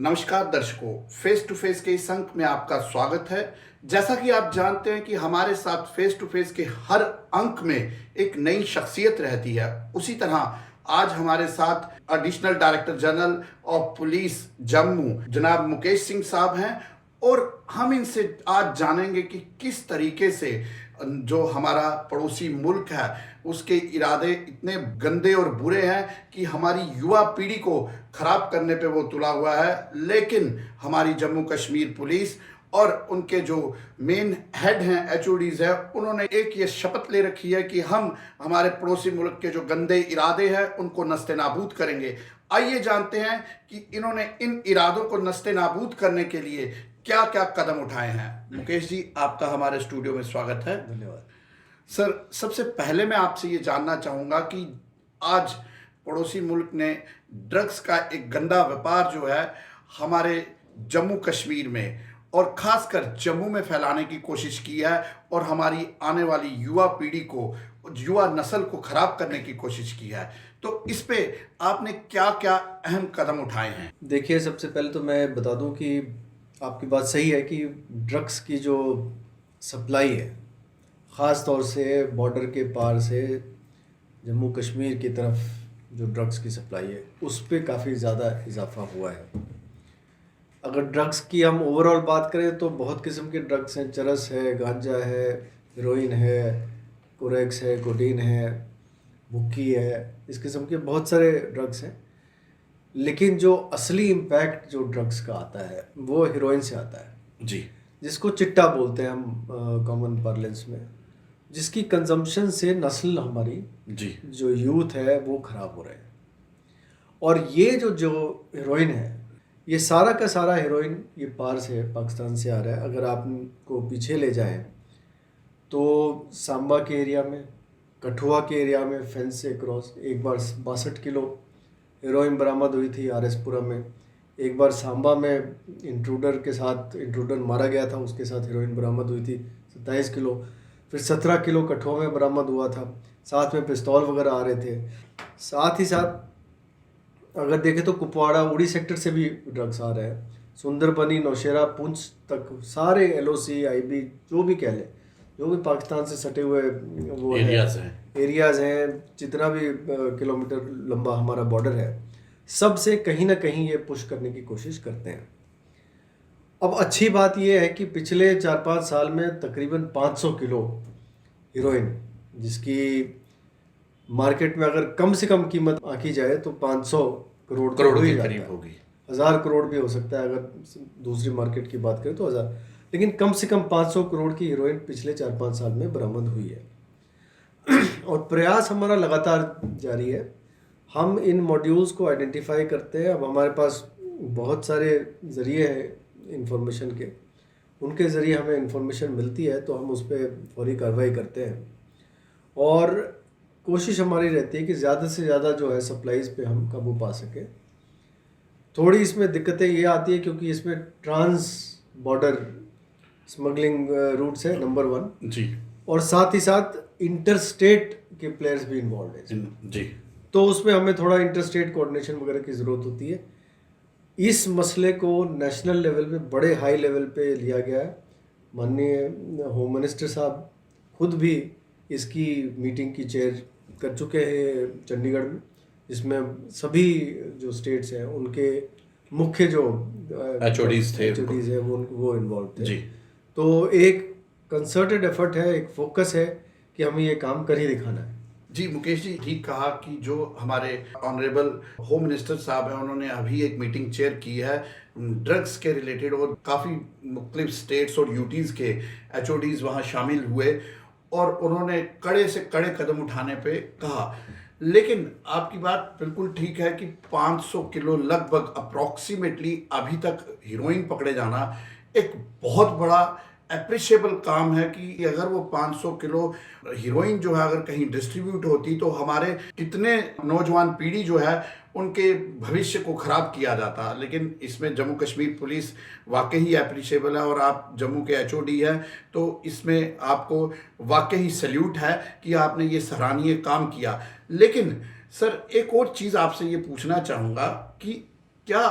नमस्कार दर्शकों, face to face के इस अंक में आपका स्वागत है। जैसा कि आप जानते हैं कि हमारे साथ फेस टू फेस के हर अंक में एक नई शख्सियत रहती है, उसी तरह आज हमारे साथ additional director general of police Jammu जनाब मुकेश सिंह साहब हैं और हम इनसे आज जानेंगे कि किस तरीके से जो हमारा पड़ोसी मुल्क है उसके इरादे इतने गंदे और बुरे हैं कि हमारी युवा पीढ़ी को खराब करने पे वो तुला हुआ है। लेकिन हमारी जम्मू कश्मीर पुलिस और उनके जो मेन हेड हैं, एचओडीज है, उन्होंने एक ये शपथ ले रखी है कि हम हमारे पड़ोसी मुल्क के जो गंदे इरादे हैं उनको नस्ते नाबूद करेंगे। आइए जानते हैं कि इन्होंने इन इरादों को नस्ते नाबूद करने के लिए क्या क्या कदम उठाए हैं। मुकेश जी, आपका हमारे स्टूडियो में स्वागत है। धन्यवाद सर, सबसे पहले मैं आपसे ये जानना चाहूँगा कि आज पड़ोसी मुल्क ने ड्रग्स का एक गंदा व्यापार जो है हमारे जम्मू कश्मीर में और ख़ासकर जम्मू में फैलाने की कोशिश की है और हमारी आने वाली युवा पीढ़ी को, युवा नस्ल को ख़राब करने की कोशिश की है। तो इस पे आपने क्या क्या अहम कदम उठाए हैं? देखिए, सबसे पहले तो मैं बता दूं कि आपकी बात सही है कि ड्रग्स की जो सप्लाई है, ख़ास तौर से बॉर्डर के पार से जम्मू कश्मीर की तरफ जो ड्रग्स की सप्लाई है उस पर काफ़ी ज़्यादा इजाफा हुआ है। अगर ड्रग्स की हम ओवरऑल बात करें तो बहुत किस्म के ड्रग्स हैं। चरस है, गांजा है, हेरोइन है, कोरेक्स है, कोडीन है, भुक्की है, इस किस्म के बहुत सारे ड्रग्स हैं। लेकिन जो असली इम्पैक्ट जो ड्रग्स का आता है वो हेरोइन से आता है जी, जिसको चिट्टा बोलते हैं हम कॉमन पार्लेंस में, जिसकी कंजम्पशन से नस्ल हमारी जी, जो यूथ है वो ख़राब हो रहे हैं। और ये जो हेरोइन है, ये सारा का सारा हेरोइन ये पार से, पाकिस्तान से आ रहा है। अगर आपको पीछे ले जाएं तो सांबा के एरिया में, कठुआ के एरिया में फेंस से क्रॉस एक बार 62 किलो हेरोइन बरामद हुई थी आरएसपुरा में। एक बार सांबा में इंट्रूडर मारा गया था, उसके साथ हेरोइन बरामद हुई थी 27 किलो। फिर 17 किलो कठुआ में बरामद हुआ था, साथ में पिस्तौल वगैरह आ रहे थे। साथ ही साथ अगर देखें तो कुपवाड़ा उड़ी सेक्टर से भी ड्रग्स आ रहे हैं। सुंदरबनी, नौशेरा, पुंछ तक सारे एलओसी, आईबी जो भी कह लें, जो भी पाकिस्तान से सटे हुए वो एरियाज़ हैं, जितना भी किलोमीटर लंबा हमारा बॉर्डर है, सब से कहीं ना कहीं ये पुश करने की कोशिश करते हैं। अब अच्छी बात ये है कि पिछले 4-5 साल में तकरीबन 500 किलो हीरोइन, जिसकी मार्केट में अगर कम से कम कीमत आंकी जाए तो 500 करोड़ के करीब होगी। 1000 करोड़ भी हो सकता है अगर दूसरी मार्केट की बात करें तो 1000, लेकिन कम से कम 500 करोड़ की हीरोइन पिछले 4-5 साल में बरामद हुई है। और प्रयास हमारा लगातार जारी है। हम इन मॉड्यूल्स को आइडेंटिफाई करते हैं। अब हमारे पास बहुत सारे ज़रिए हैं इंफॉर्मेशन के, उनके ज़रिए हमें इंफॉर्मेशन मिलती है तो हम उस पर फौरी कार्रवाई करते हैं। और कोशिश हमारी रहती है कि ज़्यादा से ज़्यादा जो है सप्लाईज़ पे हम काबू पा सकें। थोड़ी इसमें दिक्कतें ये आती है क्योंकि इसमें ट्रांस बॉर्डर स्मगलिंग रूट्स है नंबर 1 जी, और साथ ही साथ इंटरस्टेट के प्लेयर्स भी इन्वॉल्व हैं जी। तो उसमें हमें थोड़ा इंटरस्टेट कोऑर्डिनेशन वगैरह की ज़रूरत होती है। इस मसले को नेशनल लेवल पे, बड़े हाई लेवल पे लिया गया है। माननीय होम मिनिस्टर साहब खुद भी इसकी मीटिंग की चेयर कर चुके हैं चंडीगढ़ में, जिसमें सभी जो स्टेट्स हैं उनके मुख्य जो एचओडीज है वो इन्वॉल्व थे। जी। तो एक कंसर्टेड एफर्ट है, एक फोकस है कि हमें ये काम कर ही दिखाना है। जी, मुकेश जी ठीक कहा कि जो हमारे ऑनरेबल होम मिनिस्टर साहब हैं उन्होंने अभी एक मीटिंग चेयर की है ड्रग्स के रिलेटेड और काफ़ी मुख्तलिफ स्टेट्स और यूटीज़ के एचओडीज वहाँ शामिल हुए और उन्होंने कड़े से कड़े कदम उठाने पे कहा। लेकिन आपकी बात बिल्कुल ठीक है कि 500 किलो लगभग अप्रॉक्सीमेटली अभी तक हीरोइन पकड़े जाना एक बहुत बड़ा अप्रिशिएबल काम है कि अगर वो 500 किलो हीरोइन जो है अगर कहीं डिस्ट्रीब्यूट होती तो हमारे कितने नौजवान पीढ़ी जो है उनके भविष्य को ख़राब किया जाता। लेकिन इसमें जम्मू कश्मीर पुलिस वाकई ही अप्रिशिएबल है और आप जम्मू के एचओडी हैं तो इसमें आपको वाकई ही सैल्यूट है कि आपने ये सराहनीय काम किया। लेकिन सर, एक और चीज़ आपसे ये पूछना चाहूँगा कि क्या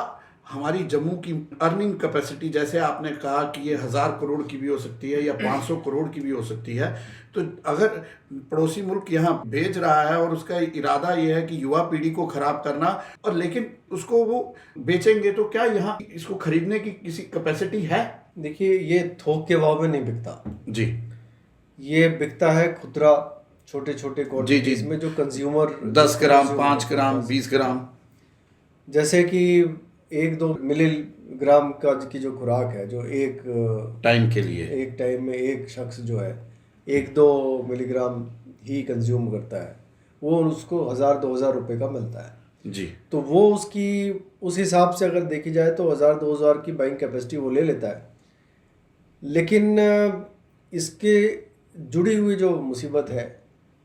हमारी जम्मू की अर्निंग कैपेसिटी, जैसे आपने कहा कि ये 1,000 करोड़ की भी हो सकती है या 500 करोड़ की भी हो सकती है, तो अगर पड़ोसी मुल्क यहाँ भेज रहा है और उसका इरादा ये है कि युवा पीढ़ी को खराब करना, और लेकिन उसको वो बेचेंगे, तो क्या यहाँ इसको खरीदने की किसी कैपेसिटी है? देखिए, ये थोक के भाव में नहीं बिकता जी ये बिकता है खुदरा, छोटे छोटे जी क्वांटिटीज में, जो कंज्यूमर 10 ग्राम, 5 ग्राम, 20 ग्राम। जैसे कि 1-2 मिलीग्राम का की जो खुराक है, जो एक टाइम के लिए, एक टाइम में एक शख्स जो है 1-2 मिलीग्राम ही कंज्यूम करता है, वो उसको 1,000-2,000 रुपये का मिलता है। जी तो वो उसकी उस हिसाब से अगर देखी जाए तो 1,000-2,000 की बाइंग कैपेसिटी वो ले लेता है। लेकिन इसके जुड़ी हुई जो मुसीबत है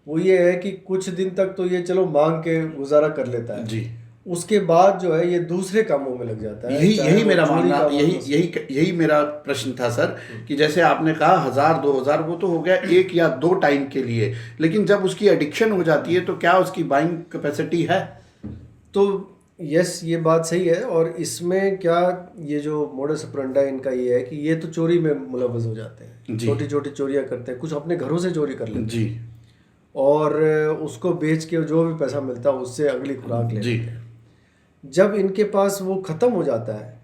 वो ये है कि कुछ दिन तक तो ये चलो मांग के गुजारा कर लेता है जी। उसके बाद जो है ये दूसरे कामों में लग जाता है। यही मेरा मानना, यही मेरा प्रश्न था सर, कि जैसे आपने कहा 1,000-2,000 वो तो हो गया 1 या 2 टाइम के लिए, लेकिन जब उसकी एडिक्शन हो जाती है तो क्या उसकी बाइंग कैपेसिटी है? तो यस, ये बात सही है। और इसमें क्या, ये जो मोडस ऑपरेंडी इनका ये है कि ये तो चोरी में मुलव्वस हो जाते हैं, छोटी छोटी चोरियां करते हैं, कुछ अपने घरों से चोरी कर लेते हैं जी, और उसको बेच के जो भी पैसा मिलता है उससे अगली खुराक ले लेते हैं। जब इनके पास वो ख़त्म हो जाता है,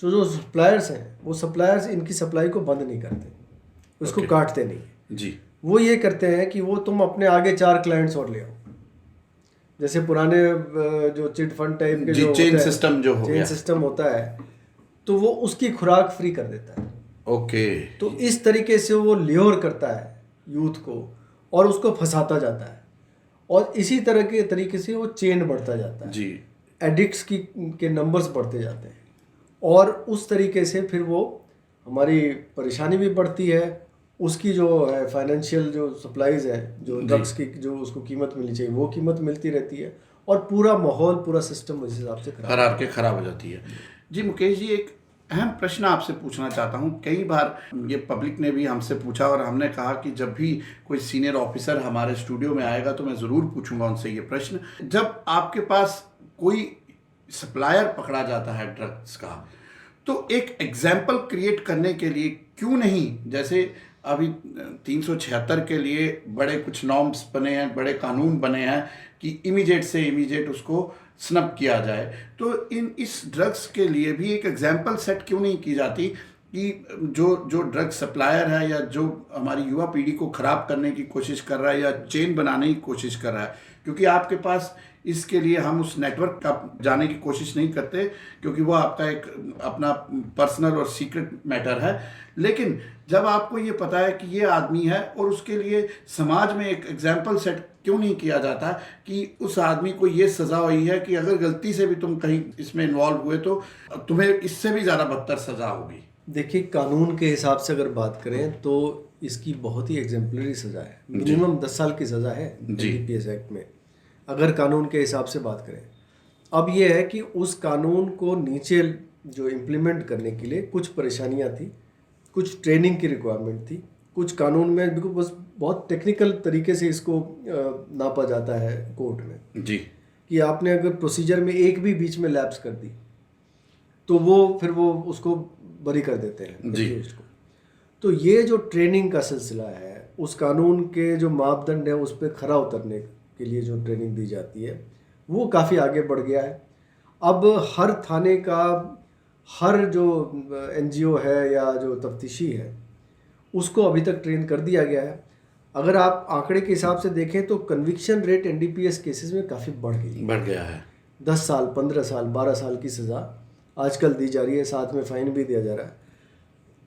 तो जो सप्लायर्स हैं वो सप्लायर्स इनकी सप्लाई को बंद नहीं करते, उसको काटते नहीं जी। वो ये करते हैं कि वो तुम अपने आगे 4 क्लाइंट्स और ले आओ। जैसे पुराने जो चिट फंड टाइप के जो चेन सिस्टम जो हो चेन गया, सिस्टम होता है, तो वो उसकी खुराक फ्री कर देता है। ओके। तो इस तरीके से वो ल्योर करता है यूथ को और उसको फंसाता जाता है, और इसी तरह के तरीके से वो चेन बढ़ता जाता है जी। एडिक्ट्स के नंबर्स बढ़ते जाते हैं, और उस तरीके से फिर वो हमारी परेशानी भी बढ़ती है। उसकी जो है फाइनेंशियल जो सप्लाईज है, जो ड्रग्स की जो उसको कीमत मिलनी चाहिए वो कीमत मिलती रहती है, और पूरा माहौल, पूरा सिस्टम उस हिसाब से खराब हो जाती है। जी मुकेश जी, एक अहम प्रश्न आपसे पूछना चाहता हूँ। कई बार ये पब्लिक ने भी हमसे पूछा और हमने कहा कि जब भी कोई सीनियर ऑफिसर हमारे स्टूडियो में आएगा तो मैं ज़रूर पूछूंगा उनसे ये प्रश्न। जब आपके पास कोई सप्लायर पकड़ा जाता है ड्रग्स का, तो एक एग्जाम्पल क्रिएट करने के लिए क्यों नहीं, जैसे अभी 376 के लिए बड़े कुछ नॉर्म्स बने हैं, बड़े कानून बने हैं कि इमीडिएट से इमीडिएट उसको स्नब किया जाए, तो इस ड्रग्स के लिए भी एक एग्जाम्पल सेट क्यों नहीं की जाती कि जो ड्रग सप्लायर है या जो हमारी युवा पीढ़ी को ख़राब करने की कोशिश कर रहा है या चेन बनाने की कोशिश कर रहा है, क्योंकि आपके पास इसके लिए हम उस नेटवर्क का जाने की कोशिश नहीं करते क्योंकि वो आपका एक अपना पर्सनल और सीक्रेट मैटर है, लेकिन जब आपको ये पता है कि ये आदमी है और उसके लिए समाज में एक एग्जाम्पल सेट क्यों नहीं किया जाता कि उस आदमी को ये सज़ा हुई है कि अगर गलती से भी तुम कहीं इसमें इन्वॉल्व हुए तो तुम्हें इससे भी ज़्यादा बदतर सज़ा होगी? देखिए, कानून के हिसाब से अगर बात करें तो इसकी बहुत ही एग्जाम्पलरी सज़ा है, मिनिमम 10 साल की सज़ा है एनडीपीएस एक्ट में, अगर कानून के हिसाब से बात करें। अब ये है कि उस कानून को नीचे जो इम्प्लीमेंट करने के लिए कुछ परेशानियां थी, कुछ ट्रेनिंग की रिक्वायरमेंट थी, कुछ कानून में बिल्कुल बस बहुत टेक्निकल तरीके से इसको नापा जाता है कोर्ट में जी, कि आपने अगर प्रोसीजर में एक भी बीच में लैप्स कर दी तो वो फिर वो उसको बरी कर देते हैं जी। उसको। तो ये जो ट्रेनिंग का सिलसिला है, उस कानून के जो मापदंड है उस पर खरा उतरने के लिए जो ट्रेनिंग दी जाती है वो काफ़ी आगे बढ़ गया है। अब हर थाने का, हर जो एनजीओ है या जो तफ्तीशी है उसको अभी तक ट्रेन कर दिया गया है। अगर आप आंकड़े के हिसाब से देखें तो कन्विक्शन रेट एनडीपीएस केसेस में काफ़ी बढ़ गया है। 10 साल, 15 साल, 12 साल की सज़ा आजकल दी जा रही है, साथ में फ़ाइन भी दिया जा रहा है।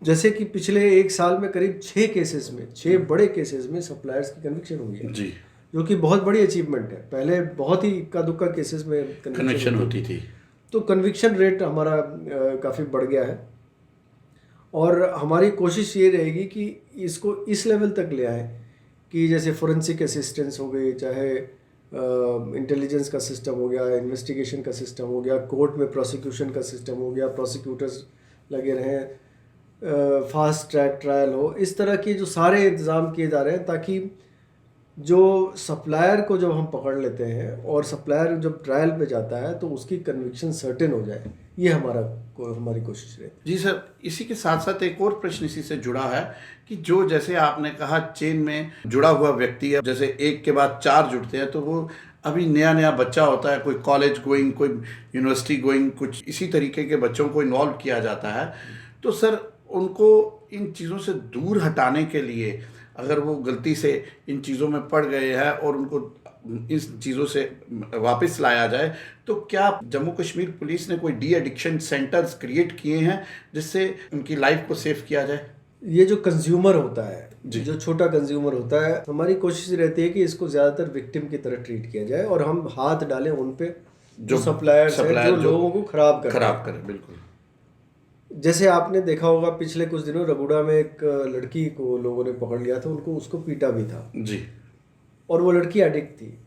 जैसे कि पिछले 1 साल में करीब 6 केसेस में, 6 बड़े केसेस में सप्लायर्स की कन्विक्शन हुई है जी, जो कि बहुत बड़ी अचीवमेंट है। पहले बहुत ही इक्का दुक्का केसेस में कन्विक्शन होती थी, तो कन्विक्शन रेट हमारा काफ़ी बढ़ गया है, और हमारी कोशिश ये रहेगी कि इसको इस लेवल तक ले आए कि जैसे फोरेंसिक असिस्टेंस हो गई, चाहे इंटेलिजेंस का सिस्टम हो गया, इन्वेस्टिगेशन का सिस्टम हो गया, कोर्ट में प्रोसिक्यूशन का सिस्टम हो गया, प्रोसिक्यूटर्स लगे रहें, फास्ट ट्रैक ट्रायल हो, इस तरह के जो सारे इंतज़ाम किए जा रहे हैं ताकि जो सप्लायर को जब हम पकड़ लेते हैं और सप्लायर जब ट्रायल पे जाता है तो उसकी कन्विक्शन सर्टेन हो जाए, ये हमारी कोशिश रहती जी सर, इसी के साथ साथ एक और प्रश्न इसी से जुड़ा है कि जो जैसे आपने कहा चेन में जुड़ा हुआ व्यक्ति है, जैसे एक के बाद चार जुड़ते हैं, तो वो अभी नया नया बच्चा होता है, कोई कॉलेज गोइंग, कोई यूनिवर्सिटी गोइंग, कुछ इसी तरीके के बच्चों को इन्वॉल्व किया जाता है। तो सर उनको इन चीज़ों से दूर हटाने के लिए, अगर वो गलती से इन चीज़ों में पड़ गए हैं और उनको इस चीज़ों से वापस लाया जाए, तो क्या जम्मू कश्मीर पुलिस ने कोई डी एडिक्शन सेंटर्स क्रिएट किए हैं जिससे उनकी लाइफ को सेव किया जाए? है। ये जो कंज्यूमर होता है, जी। जो छोटा कंज्यूमर होता है, हमारी कोशिश रहती है कि इसको ज़्यादातर विक्टिम की तरह ट्रीट किया जाए और हम हाथ डालें उन पे जो सप्लायर्स हैं जो लोगों को खराब करें। बिल्कुल। जैसे आपने देखा होगा पिछले कुछ दिनों रगुड़ा में एक लड़की को लोगों ने पकड़ लिया था, उसको पीटा भी था जी। और वो लड़की एडिक्ट थी।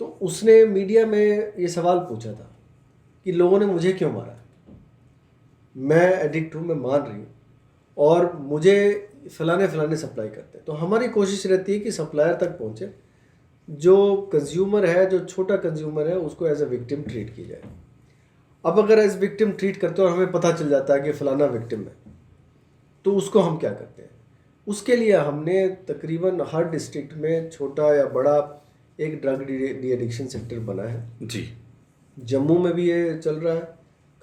तो उसने मीडिया में ये सवाल पूछा था कि लोगों ने मुझे क्यों मारा, मैं एडिक्ट हूँ, मैं मान रही हूँ और मुझे फलाने सप्लाई करते हैं। तो हमारी कोशिश रहती है कि सप्लायर तक पहुँचे, जो कंज्यूमर है, जो छोटा कंज्यूमर है, उसको एज ए विक्टिम ट्रीट की जाए। अब अगर एज विक्टिम ट्रीट करते हो और हमें पता चल जाता है कि फलाना विक्टिम है, तो उसको हम क्या करते हैं? उसके लिए हमने तकरीबन हर डिस्ट्रिक्ट में छोटा या बड़ा एक ड्रग डी एडिक्शन सेंटर बना है। जी। जम्मू में भी ये चल रहा है,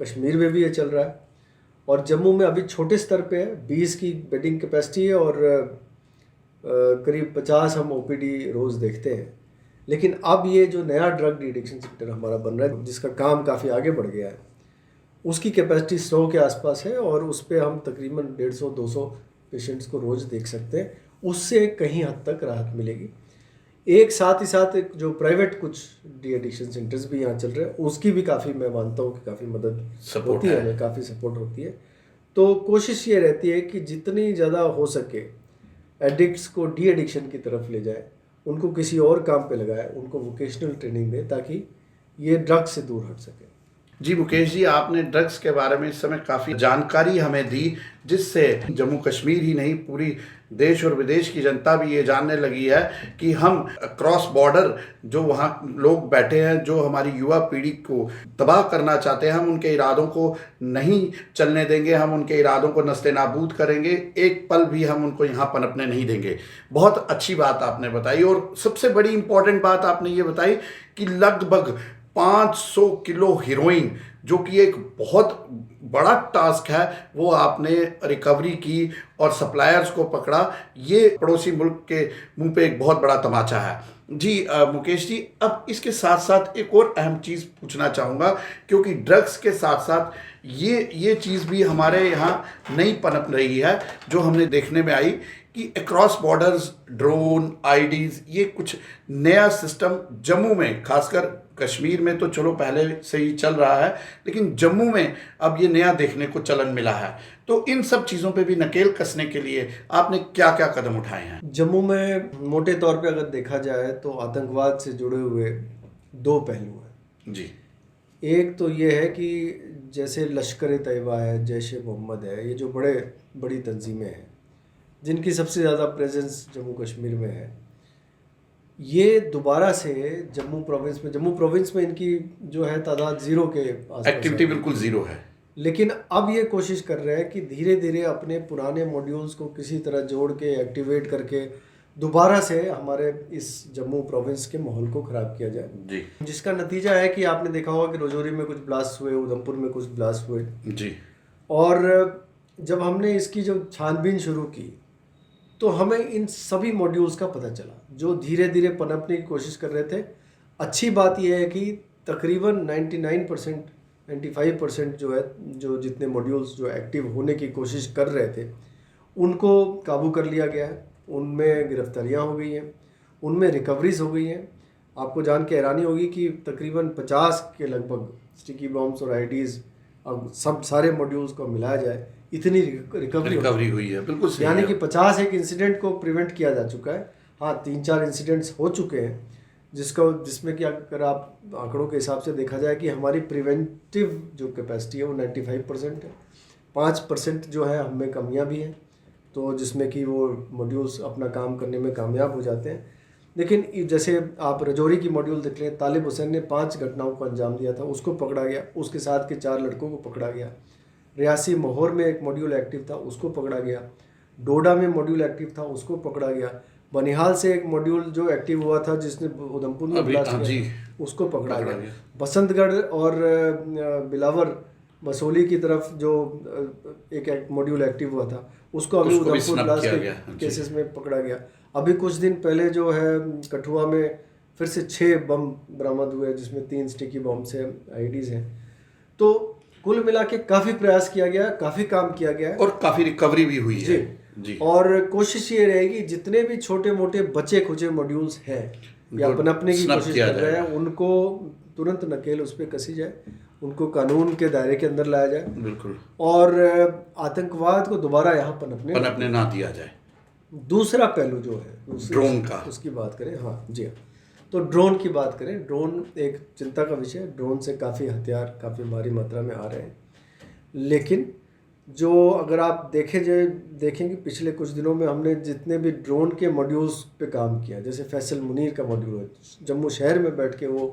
कश्मीर में भी ये चल रहा है और जम्मू में अभी छोटे स्तर पे है, 20 की बेडिंग कैपेसिटी है और करीब 50 हम ओपीडी रोज़ देखते हैं। लेकिन अब ये जो नया ड्रग डी एडिक्शन सेंटर हमारा बन रहा है, जिसका काम काफ़ी आगे बढ़ गया है, उसकी कैपेसिटी 100 के आसपास है और उस पर हम तकरीबन 150-200 पेशेंट्स को रोज़ देख सकते हैं। उससे कहीं हद तक राहत मिलेगी। एक साथ ही साथ एक जो प्राइवेट कुछ डी एडिक्शन सेंटर्स भी यहाँ चल रहे हैं, उसकी भी काफ़ी, मैं मानता हूँ कि काफ़ी मदद होती है, हमें काफ़ी सपोर्ट होती है। तो कोशिश ये रहती है कि जितनी ज़्यादा हो सके एडिक्ट्स को डी एडिक्शन की तरफ ले जाए, उनको किसी और काम पे लगाए, उनको वोकेशनल ट्रेनिंग दे ताकि ये ड्रग्स से दूर हट सके। जी मुकेश जी, आपने ड्रग्स के बारे में इस समय काफ़ी जानकारी हमें दी, जिससे जम्मू कश्मीर ही नहीं पूरी देश और विदेश की जनता भी ये जानने लगी है कि हम क्रॉस बॉर्डर जो वहाँ लोग बैठे हैं, जो हमारी युवा पीढ़ी को तबाह करना चाहते हैं, हम उनके इरादों को नहीं चलने देंगे, हम उनके इरादों को नस्ते नाबूद करेंगे, एक पल भी हम उनको यहाँ पनपने नहीं देंगे। बहुत अच्छी बात आपने बताई और सबसे बड़ी इंपॉर्टेंट बात आपने ये बताई कि लगभग 500 किलो हीरोइन, जो कि एक बहुत बड़ा टास्क है, वो आपने रिकवरी की और सप्लायर्स को पकड़ा। ये पड़ोसी मुल्क के मुंह पे एक बहुत बड़ा तमाचा है। जी मुकेश जी, अब इसके साथ साथ एक और अहम चीज़ पूछना चाहूँगा, क्योंकि ड्रग्स के साथ साथ ये चीज़ भी हमारे यहाँ नई पनप रही है, जो हमने देखने में आई कि अक्रॉस बॉर्डर्स ड्रोन आईडीज़, ये कुछ नया सिस्टम जम्मू में, खासकर कश्मीर में तो चलो पहले से ही चल रहा है, लेकिन जम्मू में अब ये नया देखने को चलन मिला है। तो इन सब चीज़ों पे भी नकेल कसने के लिए आपने क्या क्या कदम उठाए हैं? जम्मू में मोटे तौर पे अगर देखा जाए तो आतंकवाद से जुड़े हुए दो पहलू हैं। जी। एक तो ये है कि जैसे लश्कर तैयबा है, जैश ए मोहम्मद है, ये जो बड़ी तंजीमें हैं जिनकी सबसे ज़्यादा प्रेजेंस जम्मू कश्मीर में है, ये दोबारा से जम्मू प्रोविंस में इनकी जो है तादाद ज़ीरो के आसपास, एक्टिविटी बिल्कुल ज़ीरो है। लेकिन अब ये कोशिश कर रहे हैं कि धीरे धीरे अपने पुराने मॉड्यूल्स को किसी तरह जोड़ के एक्टिवेट करके दोबारा से हमारे इस जम्मू प्रोविंस के माहौल को ख़राब किया जाए। जी। जिसका नतीजा है कि आपने देखा होगा कि राजौरी में कुछ ब्लास्ट हुए, उधमपुर में कुछ ब्लास्ट हुए। जी। और जब हमने इसकी जो छानबीन शुरू की तो हमें इन सभी मॉड्यूल्स का पता चला जो धीरे धीरे पनपने की कोशिश कर रहे थे। अच्छी बात यह है कि तकरीबन 95% जो है, जो जितने मॉड्यूल्स जो एक्टिव होने की कोशिश कर रहे थे उनको काबू कर लिया गया है, उनमें गिरफ्तारियां हो गई हैं, उनमें रिकवरीज हो गई हैं। आपको जान के हैरानी होगी कि तकरीबन 50 के लगभग स्टिकी बॉम्ब्स और आईडीज़, अब सब सारे मॉड्यूल्स को मिलाया जाए, इतनी रिकवरी हुई है। बिल्कुल सही यानी है। कि 50 एक इंसिडेंट को प्रिवेंट किया जा चुका है। हाँ, 3-4 इंसिडेंट्स हो चुके हैं जिसमें कि अगर आप आंकड़ों के हिसाब से देखा जाए कि हमारी प्रिवेंटिव जो कैपेसिटी है वो 95% है। 5% जो है हमें कमियां भी हैं, तो जिसमें कि वो मॉड्यूल्स अपना काम करने में कामयाब हो जाते हैं। लेकिन जैसे आप रजौरी की मॉड्यूल देख लें, तालिब हुसैन ने 5 घटनाओं को अंजाम दिया था, उसको पकड़ा गया, उसके साथ के 4 लड़कों को पकड़ा गया। रियासी मोहर में एक मॉड्यूल एक्टिव था, उसको पकड़ा गया। डोडा में मॉड्यूल एक्टिव था, उसको पकड़ा गया। बनिहाल से एक मॉड्यूल जो एक्टिव हुआ था जिसने उधमपुर में ब्लास्ट किया, उसको पकड़ा गया। बसंतगढ़ और बिलावर मसोली की तरफ जो एक मॉड्यूल एक्टिव हुआ था, उसको अभी उधमपुर ब्लास्ट के केसेस में पकड़ा गया। अभी कुछ दिन पहले जो है कठुआ में फिर से 6 बम बरामद हुए, जिसमें 3 स्टिकी बॉम्ब्स हैं, आईडीज हैं। तो कुल मिला के काफ़ी प्रयास किया गया, काफ़ी काम किया गया है और काफ़ी रिकवरी भी हुई है जी। और कोशिश ये रहेगी जितने भी छोटे मोटे बचे खुचे मॉड्यूल्स हैं या पनपने की कोशिश कर रहे हैं, उनको तुरंत नकेल उस पर कसी जाए, उनको कानून के दायरे के अंदर लाया जाए। बिल्कुल। और आतंकवाद को दोबारा यहाँ पनपने ना दिया जाए। दूसरा पहलू जो है ड्रोन का, उसकी बात करें। हाँ जी, तो ड्रोन की बात करें। ड्रोन एक चिंता का विषय है। ड्रोन से काफ़ी हथियार काफ़ी भारी मात्रा में आ रहे हैं, लेकिन जो अगर आप देखेंगे पिछले कुछ दिनों में हमने जितने भी ड्रोन के मॉड्यूल्स पे काम किया, जैसे फैसल मुनीर का मॉड्यूल है, जम्मू शहर में बैठ के वो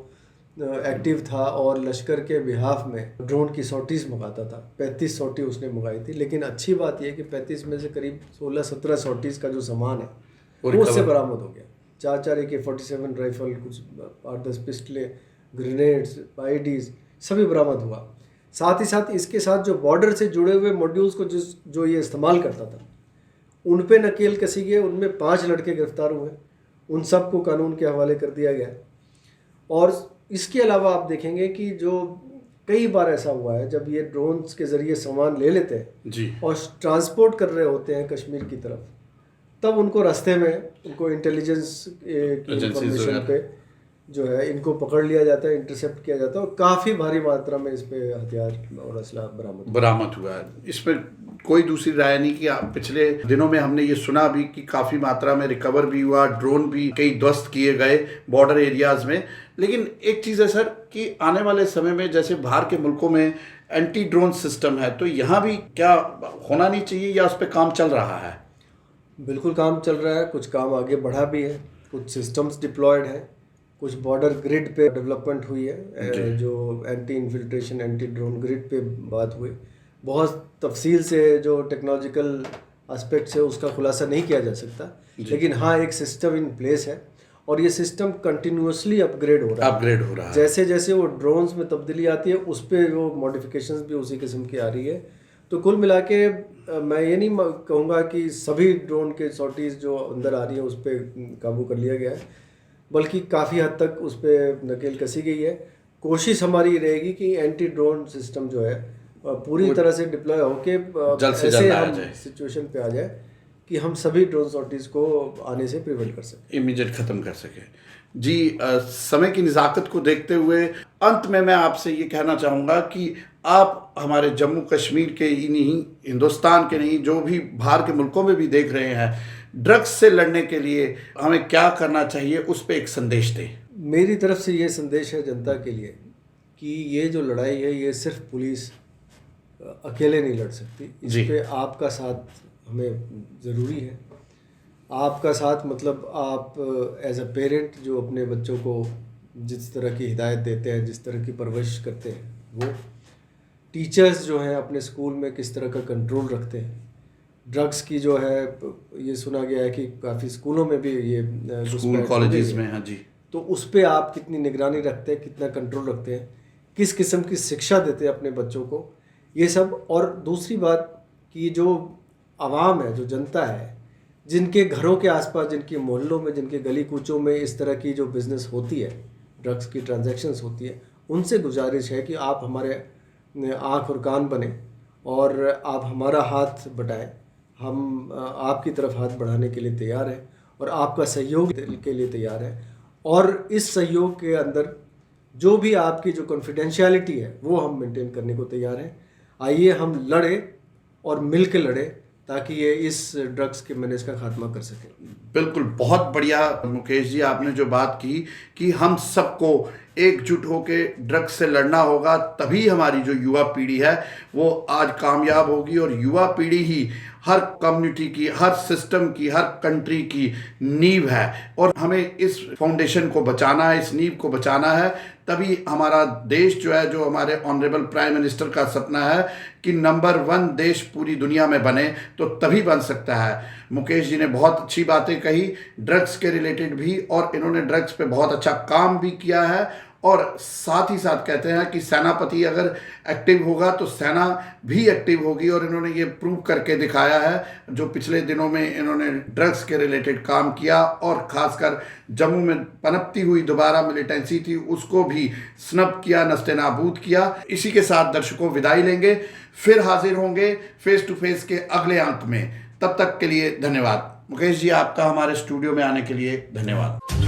एक्टिव था और लश्कर के बिहाफ में ड्रोन की सॉटीज़ मंगाता था। 35 सॉटी उसने मंगाई थी, लेकिन अच्छी बात यह है कि 35 में से करीब 16-17 सॉटीज़ का जो सामान है वो उससे बरामद हो गया। 4 AK-47 राइफल, कुछ 8-10 पिस्टलें, ग्रेनेड्स, आईडीज सभी बरामद हुआ। साथ ही साथ इसके साथ जो बॉर्डर से जुड़े हुए मॉड्यूल्स को जो ये इस्तेमाल करता था, उन पे नकेल कसी गई। उनमें 5 लड़के गिरफ्तार हुए, उन सबको कानून के हवाले कर दिया गया। और इसके अलावा आप देखेंगे कि जो कई बार ऐसा हुआ है जब ये ड्रोन्स के ज़रिए सामान ले लेते हैं जी और ट्रांसपोर्ट कर रहे होते हैं कश्मीर की तरफ, तब उनको रास्ते में उनको इंटेलिजेंस की इंफॉर्मेशन पे जो है इनको पकड़ लिया जाता है, इंटरसेप्ट किया जाता है और काफ़ी भारी मात्रा में इस पे हथियार और असला बरामद हुआ है। इस पर कोई दूसरी राय नहीं कि पिछले दिनों में हमने ये सुना भी कि काफ़ी मात्रा में रिकवर भी हुआ, ड्रोन भी कई ध्वस्त किए गए बॉर्डर एरियाज़ में। लेकिन एक चीज़ है सर कि आने वाले समय में जैसे बाहर के मुल्कों में एंटी ड्रोन सिस्टम है, तो यहाँ भी क्या होना नहीं चाहिए या उस पर काम चल रहा है? बिल्कुल काम चल रहा है, कुछ काम आगे बढ़ा भी है, कुछ सिस्टम्स डिप्लॉयड है, कुछ बॉर्डर ग्रिड पे डेवलपमेंट हुई है, जो anti infiltration anti drone grid पे बात हुई। बहुत तफसील से जो टेक्नोलॉजिकल एस्पेक्ट्स है उसका खुलासा नहीं किया जा सकता, लेकिन हाँ एक सिस्टम इन प्लेस है और ये सिस्टम कंटिन्यूसली अपग्रेड हो रहा है। जैसे जैसे वो ड्रोन्स में तब्दीली आती है उस पर वो मॉडिफिकेशंस भी उसी किस्म की आ रही है। तो कुल मिला के मैं ये नहीं कहूँगा कि सभी ड्रोन के सॉटीज़ जो अंदर आ रही है उस पर काबू कर लिया गया है, बल्कि काफ़ी हद तक उस पर नकेल कसी गई है। कोशिश हमारी रहेगी कि एंटी ड्रोन सिस्टम जो है पूरी तरह से डिप्लॉय होके ऐसे हम सिचुएशन पे आ जाए कि हम सभी ड्रोन सॉटीज़ को आने से प्रिवेंट कर सकें, इमीडिएट ख़त्म कर सकें। जी, समय की निज़ाकत को देखते हुए अंत में मैं आपसे ये कहना चाहूँगा कि आप हमारे जम्मू कश्मीर के ही नहीं, हिंदुस्तान के नहीं, जो भी बाहर के मुल्कों में भी देख रहे हैं, ड्रग्स से लड़ने के लिए हमें क्या करना चाहिए, उस पर एक संदेश दें। मेरी तरफ से ये संदेश है जनता के लिए कि ये जो लड़ाई है ये सिर्फ पुलिस अकेले नहीं लड़ सकती, इस पे आपका साथ हमें ज़रूरी है। आपका साथ मतलब आप एज अ पेरेंट जो अपने बच्चों को जिस तरह की हिदायत देते हैं, जिस तरह की परवरिश करते हैं, वो टीचर्स जो हैं अपने स्कूल में किस तरह का कंट्रोल रखते हैं। ड्रग्स की जो है ये सुना गया है कि काफ़ी स्कूलों में भी ये स्कूल कॉलेजेस में, हाँ जी, तो उस पर आप कितनी निगरानी रखते हैं, कितना कंट्रोल रखते हैं, किस किस्म की शिक्षा देते हैं अपने बच्चों को, ये सब। और दूसरी बात कि जो आवाम है, जो जनता है, जिनके घरों के आसपास, जिनके मोहल्लों में, जिनके गली कूचों में इस तरह की जो बिज़नेस होती है, ड्रग्स की ट्रांजैक्शंस होती है, उनसे गुजारिश है कि आप हमारे आँख और कान बने और आप हमारा हाथ बटाएं। हम आपकी तरफ हाथ बढ़ाने के लिए तैयार हैं और आपका सहयोग के लिए तैयार हैं। और इस सहयोग के अंदर जो भी आपकी जो कॉन्फिडेंशियलिटी है वो हम मेंटेन करने को तैयार हैं। आइए हम लड़े और मिल के लड़े ताकि ये इस ड्रग्स के मैनेज का खात्मा कर सकें। बिल्कुल, बहुत बढ़िया मुकेश जी आपने जो बात की कि हम सबको एकजुट होके ड्रग्स से लड़ना होगा, तभी हमारी जो युवा पीढ़ी है वो आज कामयाब होगी। और युवा पीढ़ी ही हर कम्युनिटी की, हर सिस्टम की, हर कंट्री की नींव है और हमें इस फाउंडेशन को बचाना है, इस नींव को बचाना है। तभी हमारा देश जो है, जो हमारे ऑनरेबल प्राइम मिनिस्टर का सपना है कि नंबर 1 देश पूरी दुनिया में बने, तो तभी बन सकता है। मुकेश जी ने बहुत अच्छी बातें कही ड्रग्स के रिलेटेड भी, और इन्होंने ड्रग्स पे बहुत अच्छा काम भी किया है। और साथ ही साथ कहते हैं कि सेनापति अगर एक्टिव होगा तो सेना भी एक्टिव होगी, और इन्होंने ये प्रूव करके दिखाया है। जो पिछले दिनों में इन्होंने ड्रग्स के रिलेटेड काम किया, और ख़ासकर जम्मू में पनपती हुई दोबारा मिलिटेंसी थी उसको भी स्नब किया, नस्ते नाबूद किया। इसी के साथ दर्शकों विदाई लेंगे, फिर हाजिर होंगे फेस टू फेस के अगले अंक में। तब तक के लिए धन्यवाद। मुकेश जी, आपका हमारे स्टूडियो में आने के लिए धन्यवाद।